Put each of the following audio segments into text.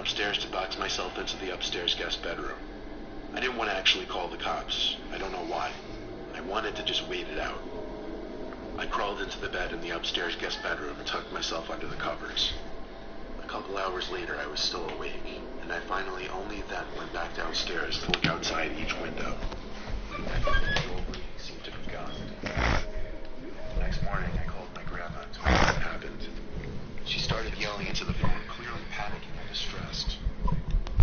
upstairs to box myself into the upstairs guest bedroom. I didn't want to actually call the cops. I don't know why. I wanted to just wait it out. I crawled into the bed in the upstairs guest bedroom and tucked myself under the covers. A couple hours later, I was still awake, and I finally only then went back downstairs to look outside each window. The old lady seemed to have gone. The next morning, I called my grandma and told her what happened. She started yelling into the phone, clearly panicking and distressed.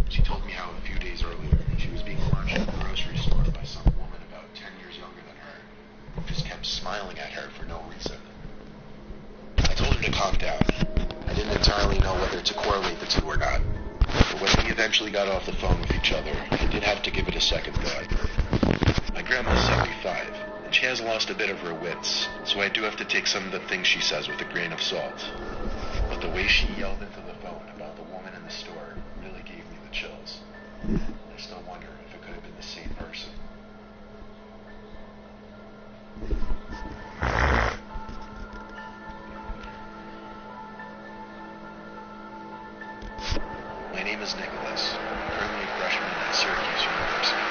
She told me how a few days earlier, she was being watched at the grocery store by some woman about 10 years younger than her, who just kept smiling at her for no reason. I told her to calm down. I didn't entirely know whether to correlate the two or not. But when we eventually got off the phone with each other, I did have to give it a second thought. My grandma's 75, and she has lost a bit of her wits, so I do have to take some of the things she says with a grain of salt. But the way she yelled into the phone about the woman in the store really gave me the chills. I still wonder if it could have been the same person. My name is Nicholas. I'm currently a freshman at Syracuse University,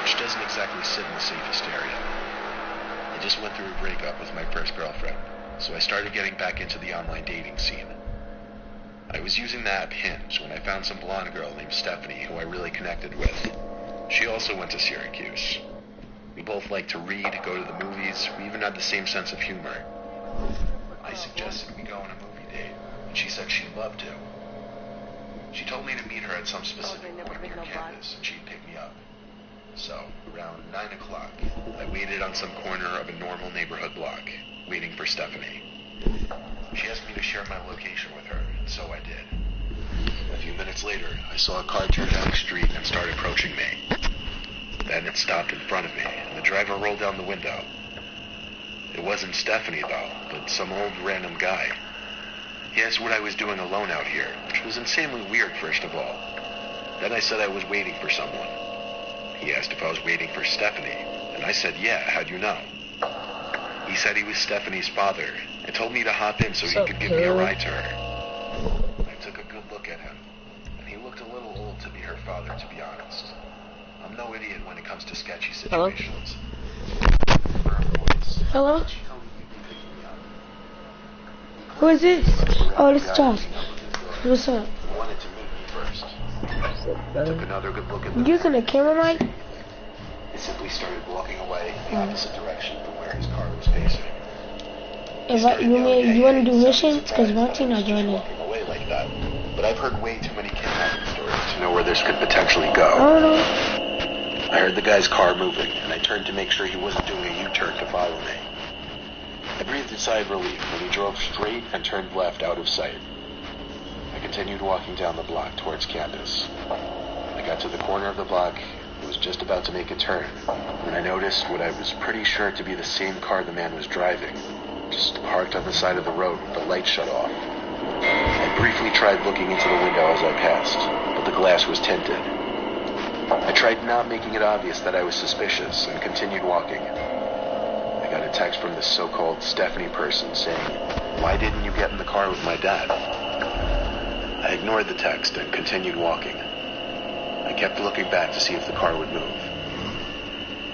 which doesn't exactly sit in the safest area. I just went through a breakup with my first girlfriend, so I started getting back into the online dating scene. I was using the app Hinge when I found some blonde girl named Stephanie who I really connected with. She also went to Syracuse. We both liked to read, go to the movies, we even had the same sense of humor. I suggested we go on a movie date, and she said she'd love to. She told me to meet her at some specific point near campus, and she'd pick me up. So, around 9 o'clock, I waited on some corner of a normal neighborhood block, waiting for Stephanie. She asked me to share my location with her, and so I did. A few minutes later, I saw a car turn down the street and start approaching me. Then it stopped in front of me, and the driver rolled down the window. It wasn't Stephanie, though, but some old random guy. He asked what I was doing alone out here, which was insanely weird, first of all. Then I said I was waiting for someone. He asked if I was waiting for Stephanie, and I said, yeah, how'd you know? He said he was Stephanie's father, and told me to hop in so he could give me a ride to her. I took a good look at him, and he looked a little old to be her father, to be honest. I'm no idiot when it comes to sketchy situations. Hello? Who is this? Oh, this is Josh. What's up? He wanted to meet me first. I took another good look at the Using a camera mic? He simply started walking away in the opposite direction from where his car was facing. You want to do missions? Because Monty not joining. Walking away like that. But I've heard way too many kidnapping stories to know where this could potentially go. I don't know. I heard the guy's car moving, and I turned to make sure he wasn't doing a U-turn to follow me. I breathed a sigh of relief when he drove straight and turned left out of sight. I continued walking down the block towards campus. I got to the corner of the block and was just about to make a turn when I noticed what I was pretty sure to be the same car the man was driving, just parked on the side of the road with the light shut off. I briefly tried looking into the window as I passed, but the glass was tinted. I tried not making it obvious that I was suspicious and continued walking. I got a text from this so-called Stephanie person saying, "Why didn't you get in the car with my dad?" I ignored the text and continued walking. I kept looking back to see if the car would move.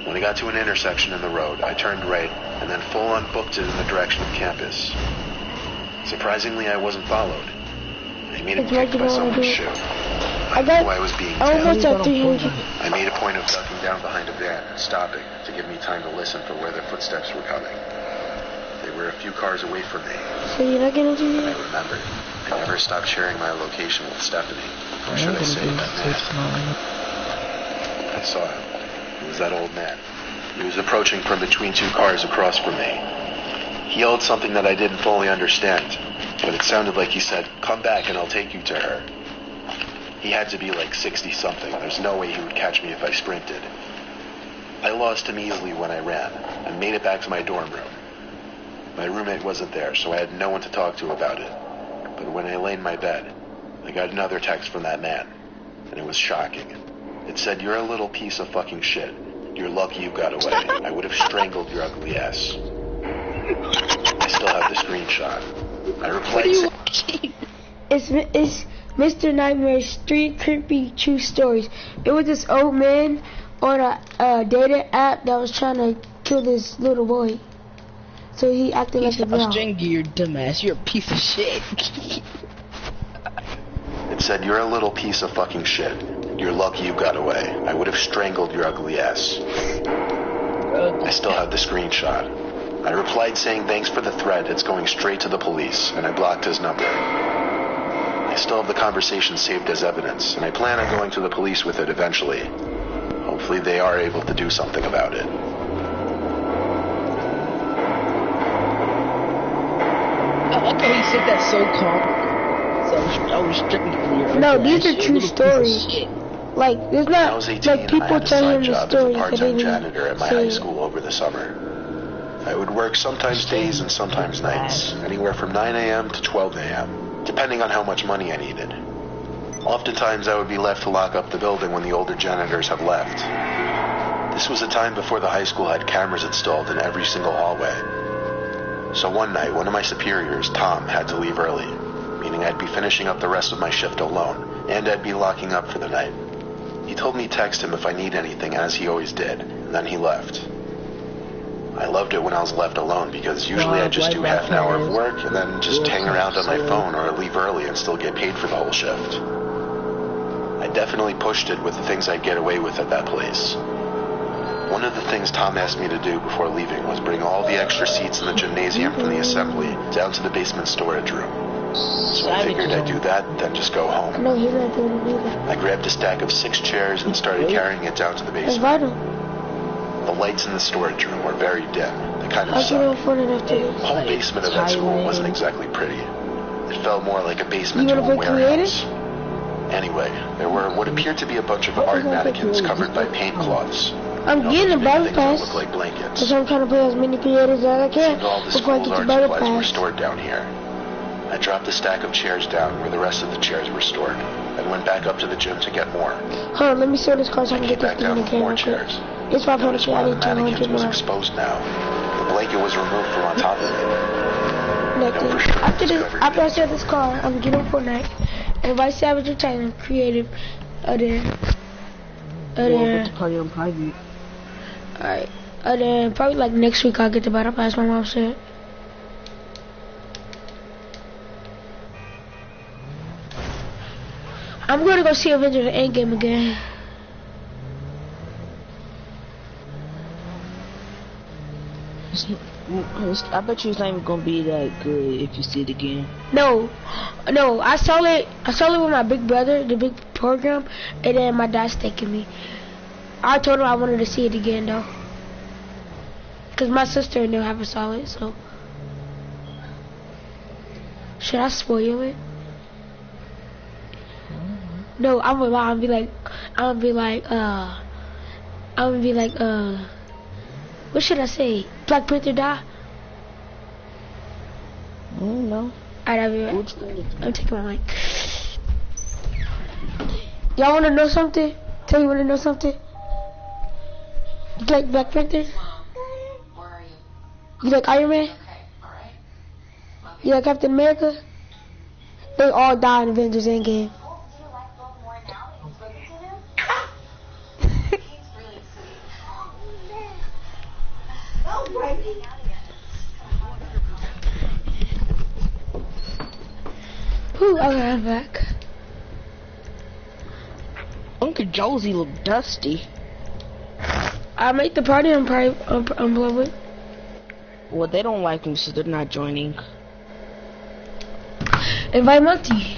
When I got to an intersection in the road, I turned right and then full-on booked it in the direction of campus. Surprisingly, I wasn't followed. I made it kicked by someone's shoe. I knew I was being tailed. I made a point of ducking down behind a van and stopping to give me time to listen for where their footsteps were coming. They were a few cars away from me. So you're not gonna do I that? remembered. I never stopped sharing my location with Stephanie. Or should I say that man? I saw him. It was that old man. He was approaching from between two cars across from me. He yelled something that I didn't fully understand, but it sounded like he said, "Come back and I'll take you to her." He had to be like 60-something. There's no way he would catch me if I sprinted. I lost him easily when I ran, and made it back to my dorm room. My roommate wasn't there, so I had no one to talk to about it. But when I lay in my bed, I got another text from that man, and it was shocking. It said, "You're a little piece of fucking shit. You're lucky you got away. I would have strangled your ugly ass." I still have the screenshot. I replied saying, It's Mr. Nightmare's 3 creepy true stories. It was this old man on a dating app that was trying to kill this little boy. So he acted like a girl. You dumbass. You're a piece of shit. It said, "You're a little piece of fucking shit. You're lucky you got away. I would have strangled your ugly ass." I still have the screenshot. I replied saying, "Thanks for the threat. It's going straight to the police," and I blocked his number. I still have the conversation saved as evidence, and I plan on going to the police with it eventually. Hopefully they are able to do something about it. I like how he said that so calm. So I was stripping for your No, these are true stories. Like, there's When I not was 18, like people I had a telling side the job as a stories that they part-time didn't janitor at my say. high school over the summer. I would work sometimes days and sometimes nights, anywhere from 9 a.m. to 12 a.m., depending on how much money I needed. Oftentimes I would be left to lock up the building when the older janitors have left. This was a time before the high school had cameras installed in every single hallway. So one night, one of my superiors, Tom, had to leave early, meaning I'd be finishing up the rest of my shift alone, and I'd be locking up for the night. He told me to text him if I need anything, as he always did, and then he left. I loved it when I was left alone, because usually I'd just do half an hour of work and then just hang around on my phone or leave early and still get paid for the whole shift. I definitely pushed it with the things I'd get away with at that place. One of the things Tom asked me to do before leaving was bring all the extra seats in the gymnasium from the assembly down to the basement storage room. So I figured I'd do that, then just go home. No, he's not doing it either. I grabbed a stack of 6 chairs and started carrying it down to the It's basement. vital. The lights in the storage room were very dim. They kind of I'll get on sucked. phone after this. The whole basement of that school wasn't exactly pretty. It felt more like a basement You to a wanna play warehouse. Anyway, there were what appeared to be a bunch of art mannequins covered by paint cloths. I'm getting a battle Things that pass. look like blankets. So I'm trying to play as many creators as I can Seemed all the before I school's get to art battle supplies were pass. stored down here. I dropped the stack of chairs down where the rest of the chairs were stored, and went back up to the gym to get more. Hold on, let me sort this car so I I can came get this back thing down in the with camera more real quick. chairs. It's 500, Noticed I one of need the mannequins 200 was more. exposed now. The blanket was removed from on top of it. Nothing. for sure After it's this, covered after I in set this car, I'm getting on Fortnite. And Vice Savage or Titan creative. Then Party on private. alright. Then probably like next week I'll get the battle pass, my mom said. I'm gonna go see Avengers Endgame again. I bet you it's not even gonna be that good if you see it again. No, I saw it with my big brother, the big program, and then my dad's taking me. I told him I wanted to see it again though, cause my sister and them haven't saw it. So should I spoil it? No, I'm gonna be like, what should I say? Black Panther die? No. Alright, I'll be right. I'm taking my mic. Y'all wanna know something? Tell you wanna know something? You like Black Panther? Where are you? You like Iron Man? Okay, alright. You like Captain America? They all died in Avengers Endgame. Do you like Bill more now that you've spoken to him? He's really sweet. Oh, baby. Whew, okay, I'm back. Uncle Josie look dusty. I made the party on public. Well, they don't like me, so they're not joining. Invite Monty.